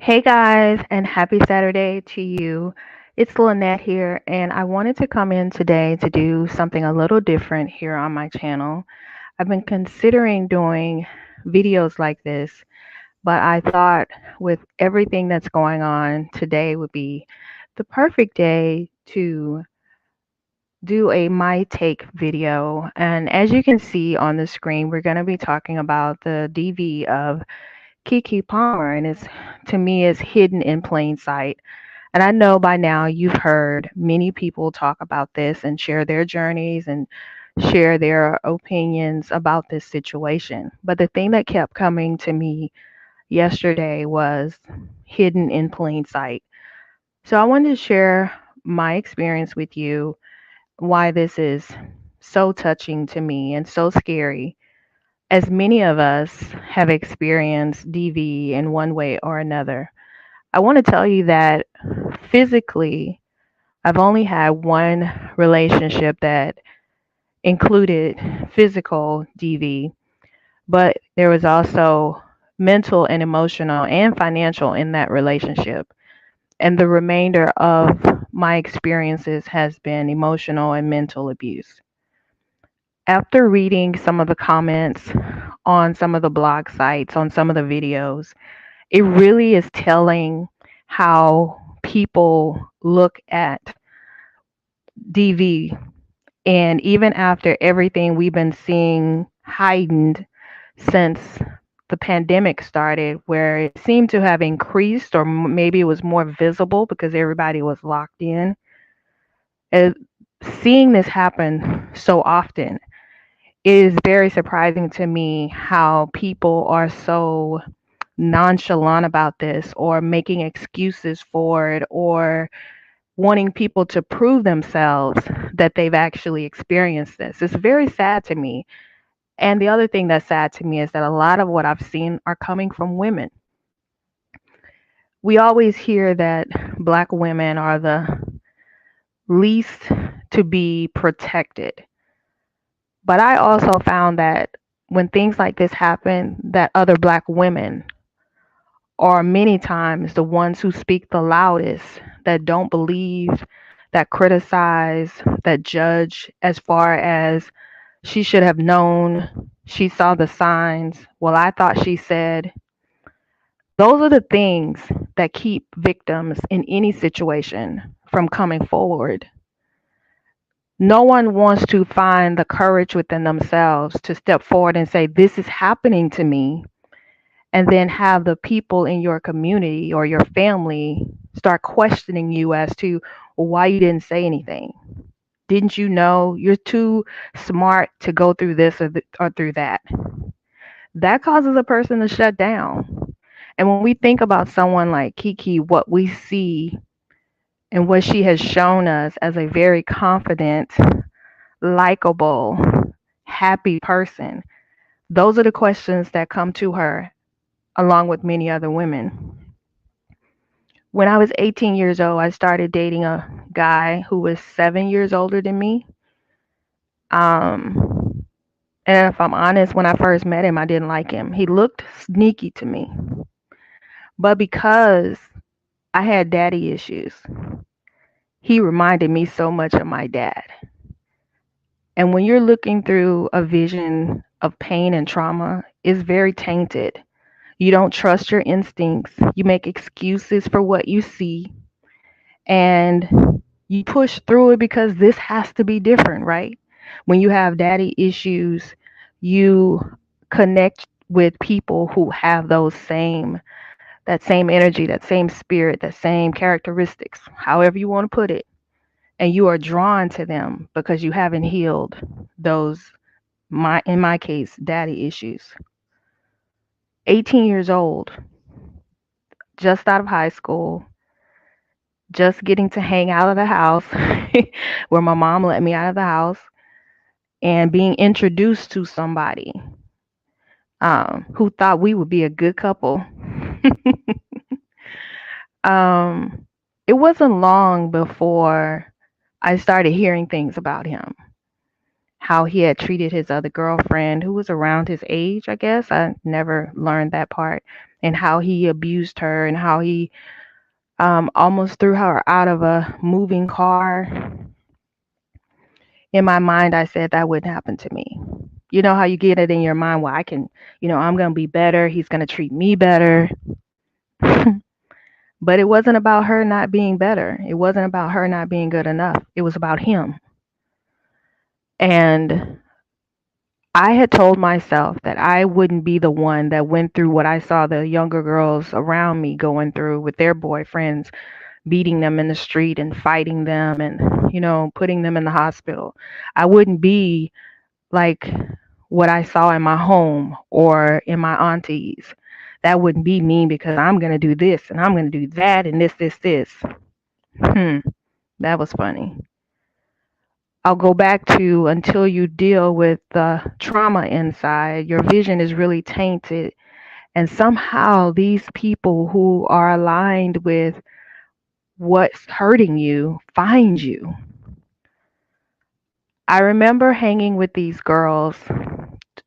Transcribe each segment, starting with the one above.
Hey guys, and happy Saturday to you. It's Lynette here, and I wanted to come in today to do something a little different here on my channel. I've been considering doing videos like this, but I thought with everything that's going on, today would be the perfect day to do a my take video. And as you can see on the screen, we're going to be talking about the DV of Keke Palmer, and it's to me is hidden in plain sight. And I know by now you've heard many people talk about this and share their journeys and share their opinions about this situation. But the thing that kept coming to me yesterday was hidden in plain sight. So I wanted to share my experience with you, why this is so touching to me and so scary, as many of us have experienced DV in one way or another. I want to tell you that physically, I've only had one relationship that included physical DV, but there was also mental and emotional and financial in that relationship. And the remainder of my experiences has been emotional and mental abuse. After reading some of the comments on some of the blog sites, on some of the videos, it really is telling how people look at DV. And even after everything we've been seeing heightened since the pandemic started, where it seemed to have increased, or maybe it was more visible because everybody was locked in, uh, seeing this happen so often is very surprising to me how people are so nonchalant about this or making excuses for it or wanting people to prove themselves that they've actually experienced this. It's very sad to me. And the other thing that's sad to me is that a lot of what I've seen are coming from women. We always hear that Black women are the least to be protected. But I also found that when things like this happen, that other Black women are many times the ones who speak the loudest, that don't believe, that criticize, that judge as far as she should have known, she saw the signs. Well, I thought she said. Those are the things that keep victims in any situation from coming forward. No one wants to find the courage within themselves to step forward and say, this is happening to me, and then have the people in your community or your family start questioning you as to why you didn't say anything. Didn't you know? You're too smart to go through this or through that. That causes a person to shut down. And when we think about someone like Keke, what we see and what she has shown us as a very confident, likable, happy person, those are the questions that come to her along with many other women. When I was 18 years old, I started dating a guy who was 7 years older than me. Um, and if I'm honest, when I first met him, I didn't like him. He looked sneaky to me. But because I had daddy issues, he reminded me so much of my dad. And when you're looking through a vision of pain and trauma, it's very tainted. You don't trust your instincts. You make excuses for what you see, and you push through it because this has to be different, right? When you have daddy issues, you connect with people who have those same that same energy, that same spirit, that same characteristics, however you want to put it. And you are drawn to them because you haven't healed those, in my case, daddy issues. 18 years old, just out of high school, just getting to hang out of the house where my mom let me out of the house, and being introduced to somebody who thought we would be a good couple. um, it wasn't long before I started hearing things about him, how he had treated his other girlfriend who was around his age, I guess. I never learned that part. and how he abused her and how he almost threw her out of a moving car. In my mind, I said that wouldn't happen to me. You know how you get it in your mind, well, I can, I'm going to be better. He's going to treat me better. But it wasn't about her not being better. It wasn't about her not being good enough. It was about him. And I had told myself that I wouldn't be the one that went through what I saw the younger girls around me going through with their boyfriends, beating them in the street and fighting them and, putting them in the hospital. I wouldn't be like what I saw in my home or in my aunties. That wouldn't be me because I'm going to do this and I'm going to do that and this. That was funny. I'll go back to until you deal with the trauma inside, your vision is really tainted. And somehow these people who are aligned with what's hurting you find you. I remember hanging with these girls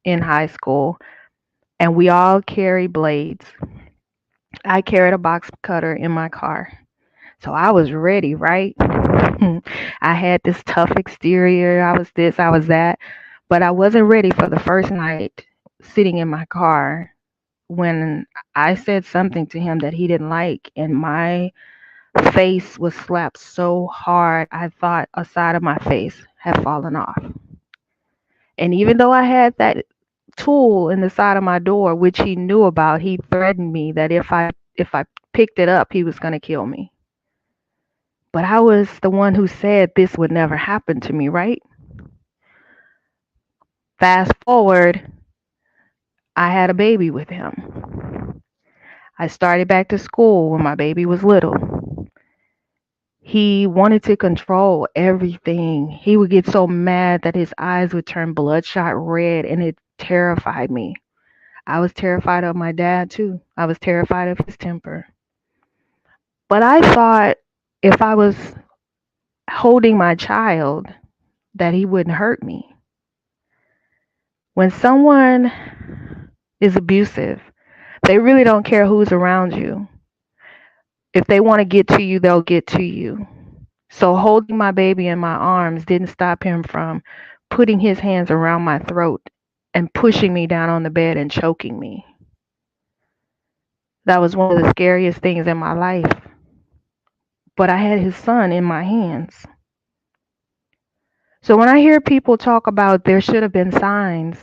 in high school, and we all carry blades. I carried a box cutter in my car. So I was ready, right? I had this tough exterior. I was this, I was that. But I wasn't ready for the first night sitting in my car when I said something to him that he didn't like, and my face was slapped so hard I thought a side of my face had fallen off. And even though I had that tool in the side of my door, which he knew about, he threatened me that if I picked it up, he was going to kill me. But I was the one who said this would never happen to me, right? Fast forward, I had a baby with him. I started back to school when my baby was little. He wanted to control everything. He would get so mad that his eyes would turn bloodshot red, and it terrified me. I was terrified of my dad too. I was terrified of his temper. But I thought if I was holding my child, that he wouldn't hurt me. When someone is abusive, they really don't care who's around you. If they want to get to you, they'll get to you. So holding my baby in my arms didn't stop him from putting his hands around my throat and pushing me down on the bed and choking me. That was one of the scariest things in my life. But I had his son in my hands. So when I hear people talk about there should have been signs,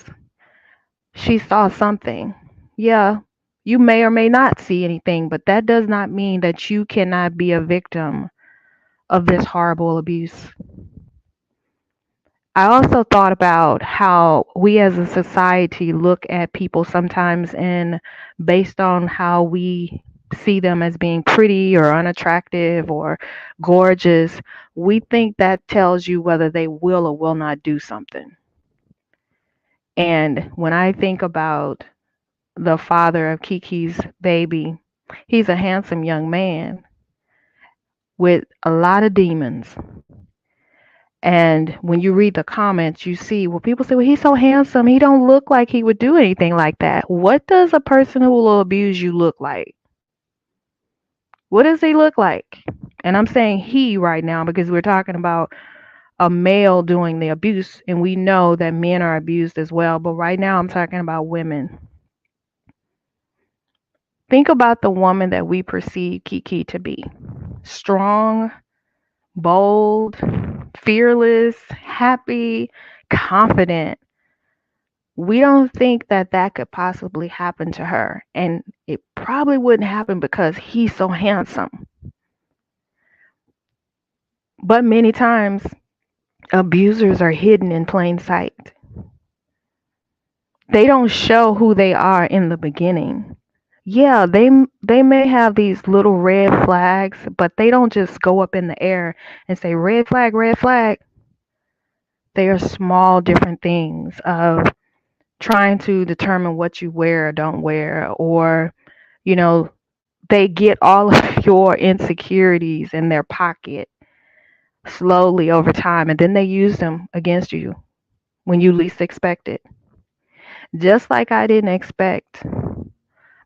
she saw something. Yeah, you may or may not see anything, but that does not mean that you cannot be a victim of this horrible abuse. I also thought about how we as a society look at people sometimes, and based on how we see them as being pretty or unattractive or gorgeous, we think that tells you whether they will or will not do something. And when I think about the father of Kiki's baby, he's a handsome young man with a lot of demons. And when you read the comments, you see, well, people say, well, he's so handsome. He don't look like he would do anything like that. What does a person who will abuse you look like? What does he look like? And I'm saying he right now because we're talking about a male doing the abuse, and we know that men are abused as well. But right now I'm talking about women. Think about the woman that we perceive KeKe to be. Strong, bold, fearless, happy, confident. We don't think that that could possibly happen to her. And it probably wouldn't happen because he's so handsome. But many times, abusers are hidden in plain sight. They don't show who they are in the beginning. Yeah, they may have these little red flags, but they don't just go up in the air and say red flag, red flag. They are small different things of trying to determine what you wear or don't wear, or they get all of your insecurities in their pocket slowly over time, and then they use them against you when you least expect it. Just like I didn't expect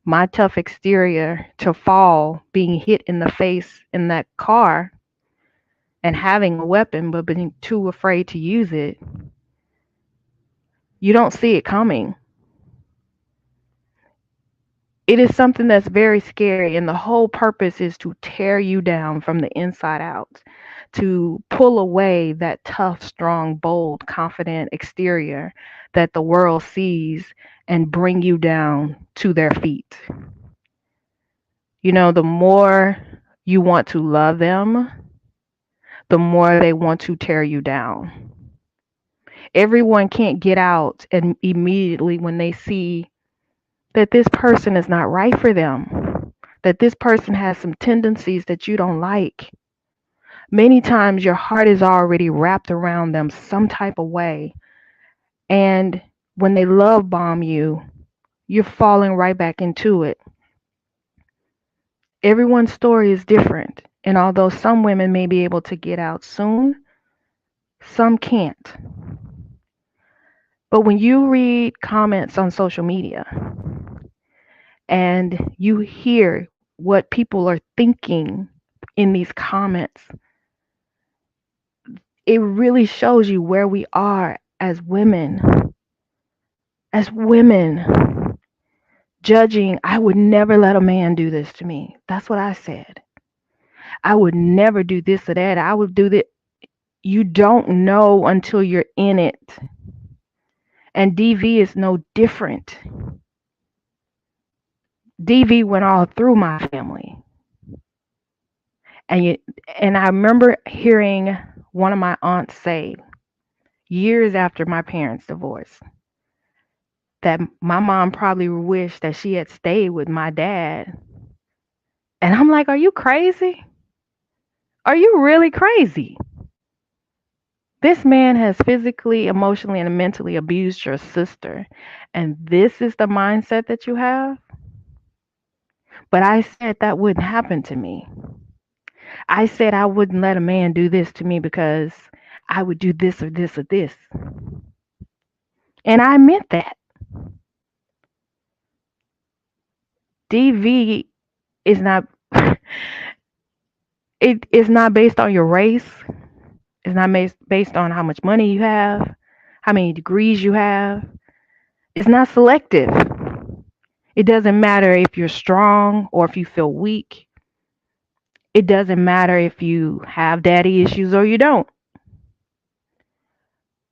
my tough exterior to fall, being hit in the face in that car and having a weapon but being too afraid to use it, you don't see it coming. It is something that's very scary, and the whole purpose is to tear you down from the inside out, to pull away that tough, strong, bold, confident exterior that the world sees and bring you down to their feet. You know, the more you want to love them, the more they want to tear you down. Everyone can't get out and immediately when they see that this person is not right for them, that this person has some tendencies that you don't like. Many times your heart is already wrapped around them some type of way. And when they love bomb you, you're falling right back into it. Everyone's story is different. And although some women may be able to get out soon, some can't. But when you read comments on social media and you hear what people are thinking in these comments, it really shows you where we are as women. As women, judging, I would never let a man do this to me. That's what I said. I would never do this or that. I would do that. You don't know until you're in it. And DV is no different. DV went all through my family. And I remember hearing one of my aunts say, years after my parents' divorce, that my mom probably wished that she had stayed with my dad. And I'm like, are you crazy? Are you really crazy? This man has physically, emotionally, and mentally abused your sister. And this is the mindset that you have? But I said that wouldn't happen to me. I said I wouldn't let a man do this to me because I would do this or this or this. And I meant that. DV is not it is not based on your race. It's not based on how much money you have, how many degrees you have. It's not selective. It doesn't matter if you're strong or if you feel weak. It doesn't matter if you have daddy issues or you don't.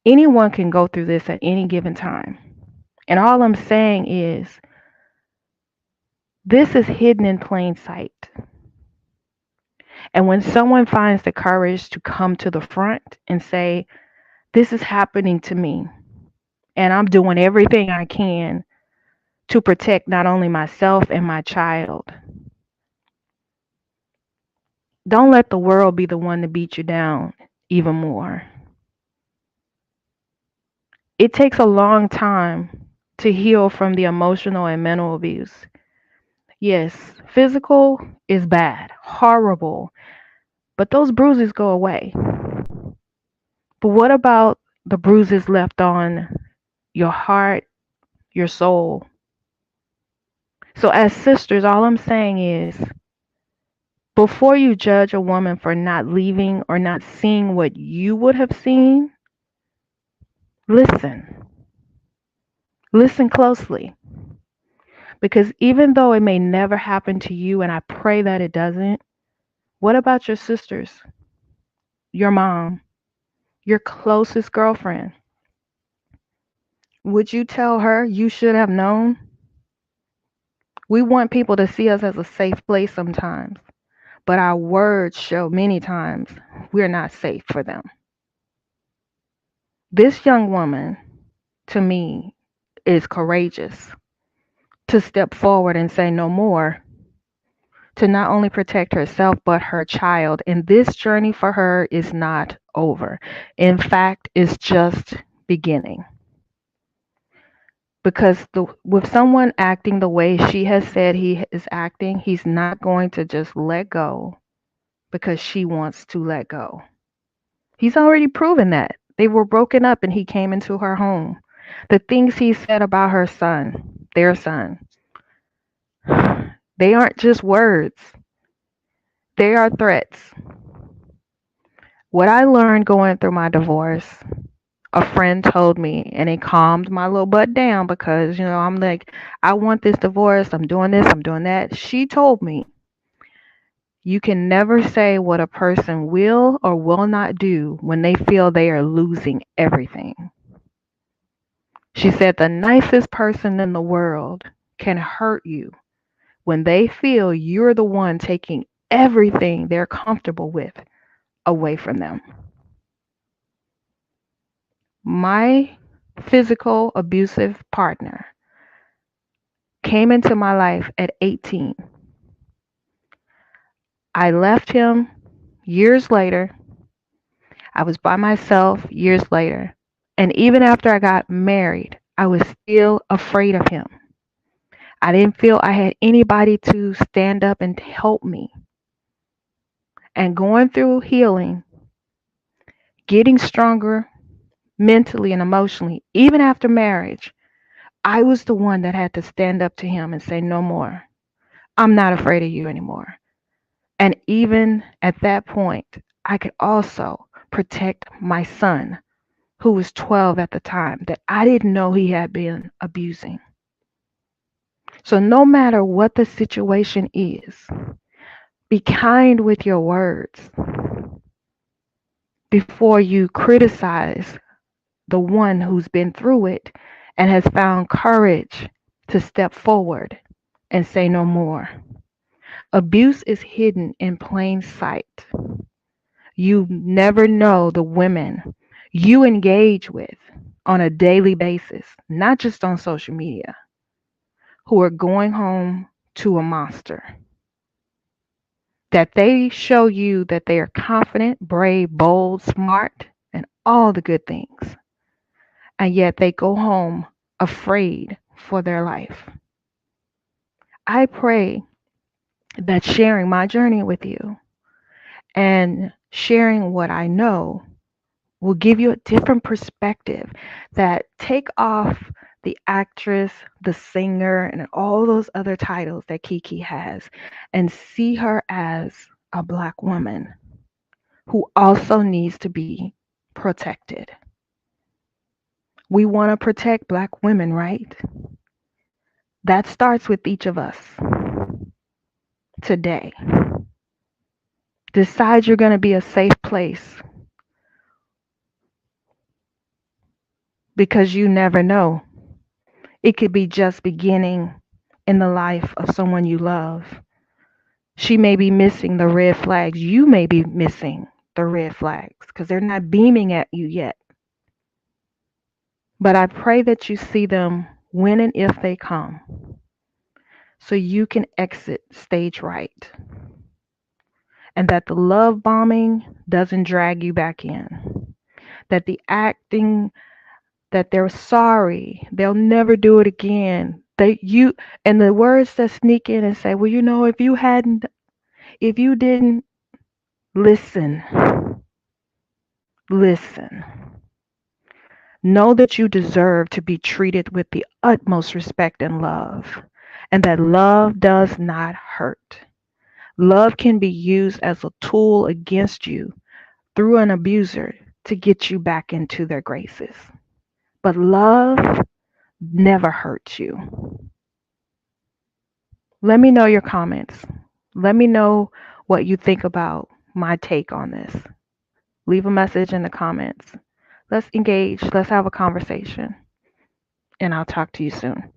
Anyone can go through this at any given time. And all I'm saying is, this is hidden in plain sight. And when someone finds the courage to come to the front and say, this is happening to me, and I'm doing everything I can to protect not only myself and my child, don't let the world be the one to beat you down even more. It takes a long time to heal from the emotional and mental abuse. Yes, physical is bad, horrible, but those bruises go away. But what about the bruises left on your heart, your soul? So, as sisters, all I'm saying is, before you judge a woman for not leaving or not seeing what you would have seen, listen. Listen closely. Because even though it may never happen to you, and I pray that it doesn't, what about your sisters, your mom, your closest girlfriend? Would you tell her you should have known? We want people to see us as a safe place sometimes, but our words show many times we're not safe for them. This young woman, to me, is courageous to step forward and say no more, to not only protect herself but her child. And this journey for her is not over. In fact, it's just beginning. Because with someone acting the way she has said he is acting, he's not going to just let go because she wants to let go. He's already proven that. They were broken up and he came into her home. The things he said about her son, their son, They aren't just words, they are threats. What I learned going through my divorce, a friend told me, and it calmed my little butt down because, I'm like, I want this divorce. I'm doing this, I'm doing that. She told me, you can never say what a person will or will not do when they feel they are losing everything. She said the nicest person in the world can hurt you when they feel you're the one taking everything they're comfortable with away from them. My physical abusive partner came into my life at 18. I left him years later. I was by myself years later. And even after I got married, I was still afraid of him. I didn't feel I had anybody to stand up and help me. And going through healing, getting stronger mentally and emotionally, even after marriage, I was the one that had to stand up to him and say, no more. I'm not afraid of you anymore. And even at that point, I could also protect my son, who was 12 at the time, that I didn't know he had been abusing. So no matter what the situation is, be kind with your words before you criticize the one who's been through it and has found courage to step forward and say no more. Abuse is hidden in plain sight. You never know the women you engage with on a daily basis, not just on social media, who are going home to a monster. That they show you that they are confident, brave, bold, smart, and all the good things. And yet they go home afraid for their life. I pray that sharing my journey with you and sharing what I know will give you a different perspective, that take off the actress, the singer, and all those other titles that KeKe has and see her as a Black woman who also needs to be protected. We want to protect Black women, right? That starts with each of us today. Decide you're going to be a safe place, because you never know. It could be just beginning in the life of someone you love. She may be missing the red flags. You may be missing the red flags because they're not beaming at you yet. But I pray that you see them when and if they come, so you can exit stage right, and that the love bombing doesn't drag you back in, that the acting that they're sorry, they'll never do it again, and the words that sneak in and say, well, if you didn't listen, know that you deserve to be treated with the utmost respect and love, and that love does not hurt. Love can be used as a tool against you through an abuser to get you back into their graces. But love never hurts you. Let me know your comments. Let me know what you think about my take on this. Leave a message in the comments. Let's engage. Let's have a conversation. And I'll talk to you soon.